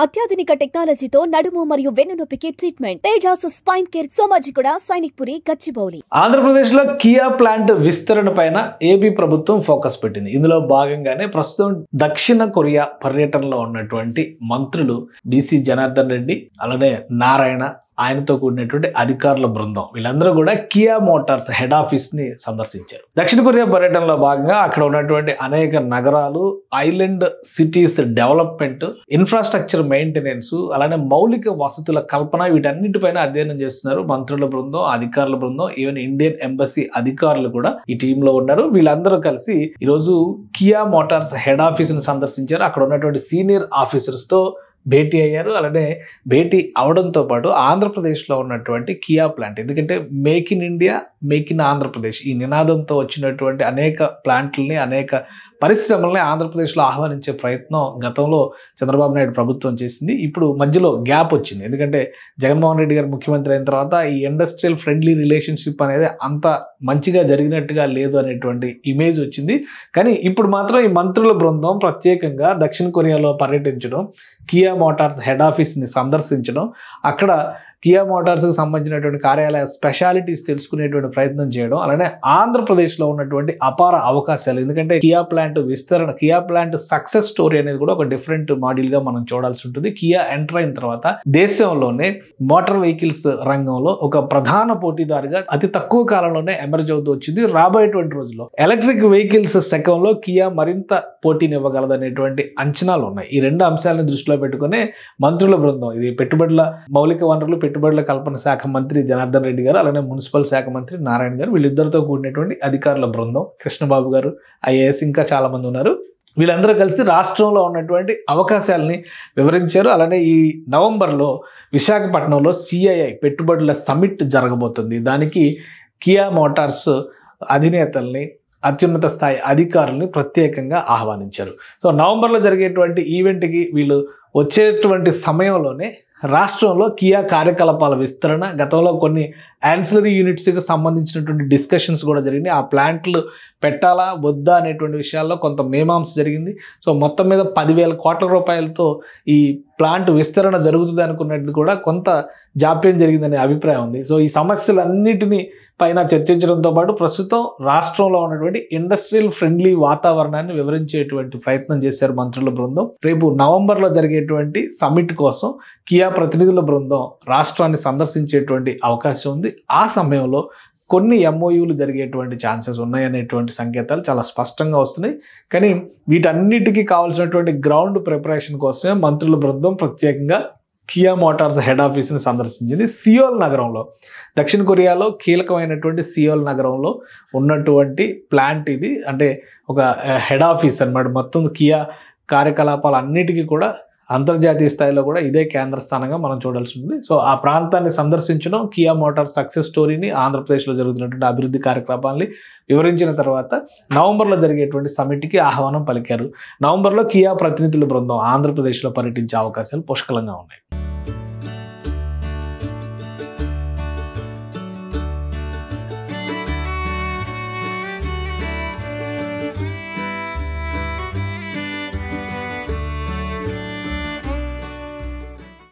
అత్యాధునిక టెక్నాలజీతో నడుము మరియు వెన్నునొప్పికి treatment. Tejas spine care, Somajiguda, Sainikpuri, Gachibowli. Andhra Pradesh లో కియా ప్లాంట్ విస్తరణ పైన ఏపీ ప్రభుత్వం ఫోకస్ పెట్టింది. ఇందులో భాగంగానే ప్రస్తుతం దక్షిణ కొరియా పర్యటనలో ఉన్నటువంటి మంత్రులు బీసీ జనార్దన్ రెడ్డి, అలానే నారాయణ, ఆయనతో కూడినటువంటి అధికారుల బృందం వీళ్ళందరూ కూడా కియా మోటార్స్ హెడ్ ఆఫీస్ ని సందర్శించారు. దక్షిణ కొరియా పర్యటనలో భాగంగా అక్కడ ఉన్నటువంటి అనేక నగరాలు, island cities development, infrastructure maintenance, అలానే మౌలిక వసతుల కల్పన, వీటన్నిటిపైన అధ్యయనం చేస్తున్నారు మంత్రుల బృందం, అధికారుల బృందం. ఈవెన్ ఇండియన్ ఎంబసీ అధికారులు కూడా ఈ టీంలో ఉన్నారు. వీళ్ళందరూ కలిసి ఈరోజు కియా మోటార్స్ హెడ్ ఆఫీస్ ని సందర్శించారు. అక్కడ ఉన్నటువంటి సీనియర్ ఆఫీసర్స్ తో భేటీ అయ్యారు. అలానే భేటీ అవడంతో పాటు ఆంధ్రప్రదేశ్లో ఉన్నటువంటి కియా ప్లాంట్, ఎందుకంటే make in India, make in Andhra Pradesh ఈ నినాదంతో వచ్చినటువంటి అనేక ప్లాంట్లని, అనేక పరిశ్రమల్ని ఆంధ్రప్రదేశ్లో ఆహ్వానించే ప్రయత్నం గతంలో చంద్రబాబు నాయుడు ప్రభుత్వం చేసింది. ఇప్పుడు మధ్యలో గ్యాప్ వచ్చింది. ఎందుకంటే జగన్మోహన్ రెడ్డి గారు ముఖ్యమంత్రి అయిన తర్వాత ఈ ఇండస్ట్రియల్ ఫ్రెండ్లీ రిలేషన్షిప్ అనేది అంత మంచిగా జరిగినట్టుగా లేదు అనేటువంటి ఇమేజ్ వచ్చింది. కానీ ఇప్పుడు మాత్రం ఈ మంత్రుల బృందం ప్రత్యేకంగా దక్షిణ కొరియాలో పర్యటించడం, కియా మోటార్స్ హెడ్ ఆఫీస్ని సందర్శించడం, అక్కడ కియా మోటార్స్కి సంబంధించినటువంటి కార్యాలయ స్పెషాలిటీస్ తెలుసుకునేటువంటి ప్రయత్నం చేయడం, అలానే ఆంధ్రప్రదేశ్లో ఉన్నటువంటి అపార అవకాశాలు, ఎందుకంటే కియా ప్లాంట్ విస్తరణ, కియా ప్లాంట్ సక్సెస్ స్టోరీ అనేది కూడా ఒక డిఫరెంట్ మాడ్యూల్గా మనం చూడాల్సి ఉంటుంది. కియా ఎంటర్ అయిన తర్వాత దేశంలోనే మోటార్ వెహికల్స్ రంగంలో ఒక ప్రధాన పోటీదారుగా అతి తక్కువ కాలంలోనే ఎమర్జ్ అవుతూ వచ్చింది. రాబోయేటువంటి రోజుల్లో ఎలక్ట్రిక్ వెహికల్స్ సెకంలో కియా మరింత పోటీనివ్వగలదనేటువంటి అంచనాలు ఉన్నాయి. ఈ రెండు అంశాలను దృష్టిలో పెట్టుకునే మంత్రుల బృందం, ఇది పెట్టుబడుల మౌలిక వనరులు, పెట్టుబడుల కల్పన శాఖ మంత్రి జనార్దన్ రెడ్డి గారు, అలానే మున్సిపల్ శాఖ మంత్రి నారాయణ గారు, వీళ్ళిద్దరితో కూడినటువంటి అధికారుల బృందం, కృష్ణబాబు గారు ఐఏఎస్, ఇంకా చాలా మంది ఉన్నారు. వీళ్ళందరూ కలిసి రాష్ట్రంలో ఉన్నటువంటి అవకాశాలని వివరించారు. అలానే ఈ నవంబర్లో విశాఖపట్నంలో సిఐఐ పెట్టుబడుల సమిట్ జరగబోతుంది. దానికి కియా మోటార్స్ అధినేతల్ని, అత్యున్నత స్థాయి అధికారుల్ని ప్రత్యేకంగా ఆహ్వానించారు. సో నవంబర్లో జరిగేటువంటి ఈవెంట్కి వీళ్ళు వచ్చేటువంటి సమయంలోనే రాష్ట్రంలో కియా కార్యకలాపాల విస్తరణ, గతంలో కొన్ని యాన్సిలరీ యూనిట్స్కి సంబంధించినటువంటి డిస్కషన్స్ కూడా జరిగినాయి. ఆ ప్లాంట్లు పెట్టాలా వద్దా అనేటువంటి విషయాల్లో కొంత మీమాంస జరిగింది. సో మొత్తం మీద 10,000 కోట్ల రూపాయలతో ఈ ప్లాంట్ విస్తరణ జరుగుతుంది అనుకున్నది కూడా కొంత జాప్యం జరిగిందనే అభిప్రాయం ఉంది. సో ఈ సమస్యలన్నిటినీ పైన చర్చించడంతో పాటు ప్రస్తుతం రాష్ట్రంలో ఉన్నటువంటి ఇండస్ట్రియల్ ఫ్రెండ్లీ వాతావరణాన్ని వివరించేటువంటి ప్రయత్నం చేశారు మంత్రుల బృందం. రేపు నవంబర్లో జరిగేటువంటి సమ్మిట్ కోసం కియా ప్రతినిధుల బృందం రాష్ట్రాన్ని సందర్శించేటువంటి అవకాశం ఉంది. ఆ సమయంలో కొన్ని ఎంఓయూలు జరిగేటువంటి ఛాన్సెస్ ఉన్నాయనేటువంటి సంకేతాలు చాలా స్పష్టంగా వస్తున్నాయి. కానీ వీటన్నిటికీ కావాల్సినటువంటి గ్రౌండ్ ప్రిపరేషన్ కోసమే మంత్రుల బృందం ప్రత్యేకంగా కియా మోటార్స్ హెడ్ ఆఫీస్ని సందర్శించింది. సియోల్ నగరంలో, దక్షిణ కొరియాలో కీలకమైనటువంటి సియోల్ నగరంలో ఉన్నటువంటి ప్లాంట్ ఇది. అంటే ఒక హెడ్ ఆఫీస్ అన్నమాట. మొత్తం కియా కార్యకలాపాలు అన్నిటికీ కూడా అంతర్జాతీయ స్థాయిలో కూడా ఇదే కేంద్ర స్థానంగా మనం చూడాల్సి ఉంది. సో ఆ ప్రాంతాన్ని సందర్శించడం, కియా మోటార్ సక్సెస్ స్టోరీని, ఆంధ్రప్రదేశ్లో జరుగుతున్నటువంటి అభివృద్ధి కార్యకలాపాలని వివరించిన తర్వాత నవంబర్లో జరిగేటువంటి సమిట్కి ఆహ్వానం పలికారు. నవంబర్లో కియా ప్రతినిధుల బృందం ఆంధ్రప్రదేశ్లో పర్యటించే అవకాశాలు పుష్కలంగా ఉన్నాయి.